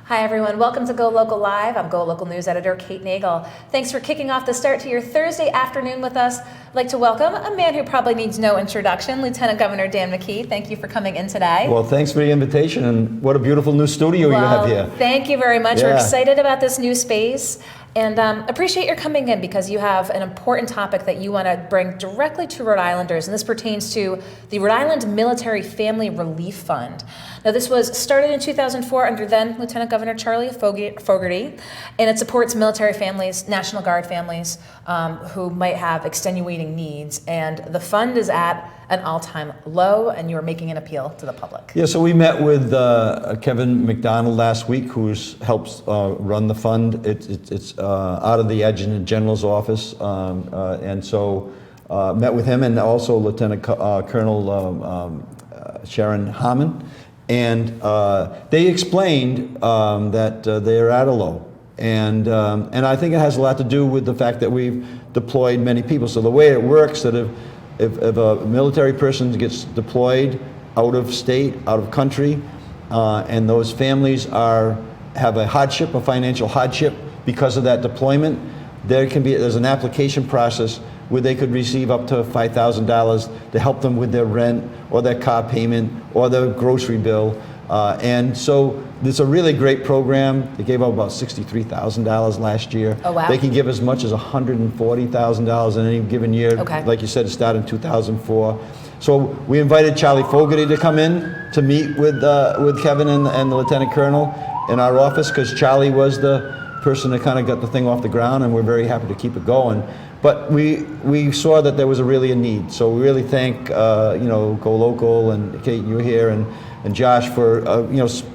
Hi everyone, welcome to Go Local Live. I'm Go Local News Editor Kate Nagel. Thanks for kicking off the start to your Thursday afternoon with us. I'd like to welcome a man who probably needs no introduction, Lieutenant Governor Dan McKee. Thank you for coming in today. Well, thanks for the invitation, and what a beautiful new studio you have here. Thank you very much. We're excited about this new space. And appreciate your coming in because you have an important topic that you want to bring directly to Rhode Islanders, and this pertains to the Rhode Island Military Family Relief Fund. Now, this was started in 2004 under then Lieutenant Governor Charlie Fogarty, and it supports military families, National Guard families who might have extenuating needs. And the fund is at an all-time low, and you're making an appeal to the public. Yeah, so we met with Kevin McDonald last week, who helps run the fund. It's out of the Adjutant General's office, and so met with him and also Lieutenant Colonel Sharon Harmon, and they explained that they're at a low, and I think it has a lot to do with the fact that we've deployed many people. So the way it works, that if a military person gets deployed out of state, out of country, and those families have a hardship, a financial hardship because of that deployment, there's an application process where they could receive up to $5,000 to help them with their rent or their car payment or their grocery bill. And so it's a really great program. They gave out about $63,000 last year. Oh, wow. They can give as much as $140,000 in any given year. Okay. Like you said, it started in 2004. So we invited Charlie Fogarty to come in to meet with Kevin and the Lieutenant Colonel in our office, because Charlie was the person that kind of got the thing off the ground, and we're very happy to keep it going. But we saw that there was really a need. So we really thank GoLocal and Kate, you're here, and Josh for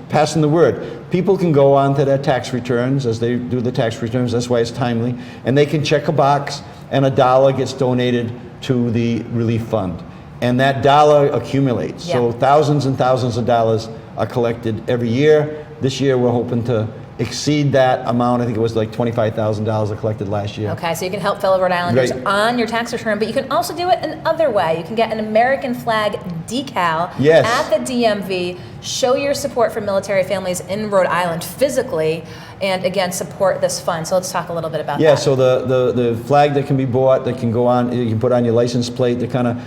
passing the word. People can go on to their tax returns as they do the tax returns. That's why it's timely, and they can check a box, and $1 gets donated to the relief fund, and that dollar accumulates. Yeah. So thousands and thousands of dollars are collected every year. This year we're hoping to exceed that amount. I think it was like $25,000 collected last year. Okay, so you can help fellow Rhode Islanders on your tax return, but you can also do it another way. You can get an American flag decal at the DMV, show your support for military families in Rhode Island physically, and again, support this fund. So let's talk a little bit about that. Yeah, so the flag that can be bought, that can go on, you can put on your license plate, that kind of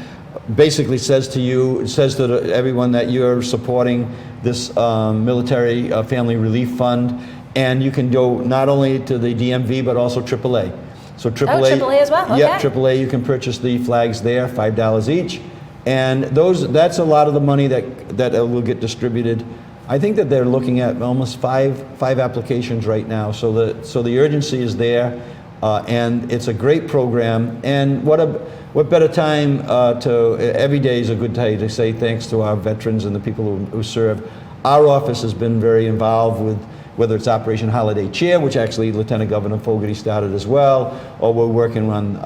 basically says to everyone that you're supporting this military family relief fund. And you can go not only to the DMV, but also AAA. So AAA, AAA as well, okay. Yeah, AAA, you can purchase the flags there, $5 each. And that's a lot of the money that will get distributed. I think that they're looking at almost five applications right now. So the urgency is there, and it's a great program. And what better time every day is a good day to say thanks to our veterans and the people who serve. Our office has been very involved with whether it's Operation Holiday Cheer, which actually Lieutenant Governor Fogarty started as well, or we're working on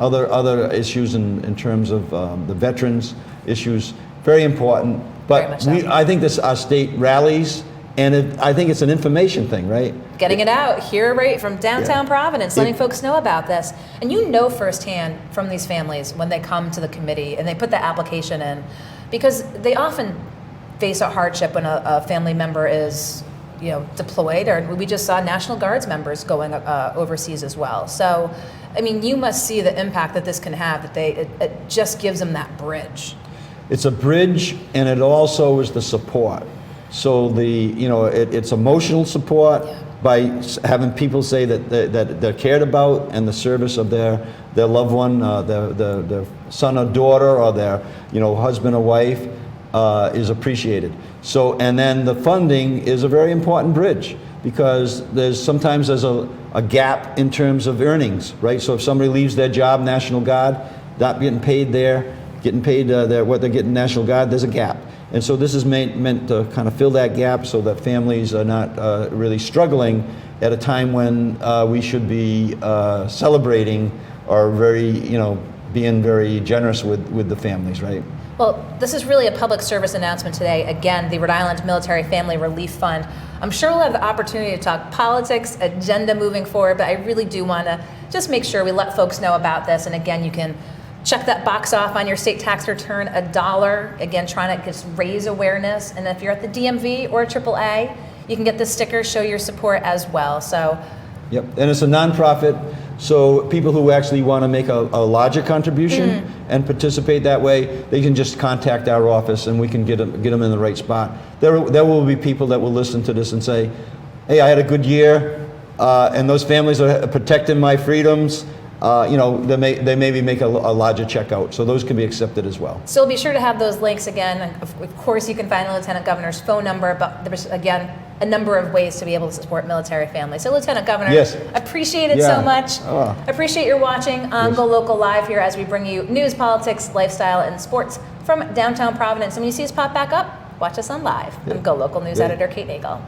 other issues in terms of the veterans issues. Very important. But I think our state rallies, and I think it's an information thing, right? Getting it out here, right from downtown Providence, letting folks know about this. And you know firsthand from these families when they come to the committee and they put the application in, because they often face a hardship when a family member is deployed, or we just saw National Guards members going overseas as well. So, I mean, you must see the impact that this can have, that it just gives them that bridge. It's a bridge, and it also is the support. So it's emotional support by having people say that they're cared about, and the service of their loved one, their son or daughter, or their husband or wife is appreciated. So, and then the funding is a very important bridge, because sometimes there's a gap in terms of earnings, right? So if somebody leaves their job, National Guard, not getting paid what they're getting National Guard, there's a gap. And so this is meant to kind of fill that gap so that families are not really struggling at a time when we should be celebrating or being very generous with the families, right? Well, this is really a public service announcement today. Again, the Rhode Island Military Family Relief Fund. I'm sure we'll have the opportunity to talk politics, agenda moving forward, but I really do want to just make sure we let folks know about this. And again, you can check that box off on your state tax return, $1. Again, trying to just raise awareness. And if you're at the DMV or AAA, you can get the sticker, show your support as well. So, Yep, and it's a nonprofit, so people who actually want to make a larger contribution and participate that way, they can just contact our office and we can get them in the right spot. There will be people that will listen to this and say, hey, I had a good year, and those families are protecting my freedoms. They maybe make a larger check out, so those can be accepted as well. So be sure to have those links again. Of course, you can find the Lieutenant Governor's phone number, but there's, again, a number of ways to be able to support military families. So Lieutenant Governor, yes. Appreciate it so much. Appreciate your watching on GoLocal Live here as we bring you news, politics, lifestyle, and sports from downtown Providence. And when you see us pop back up, watch us on live. I'm GoLocal News Editor Kate Nagel.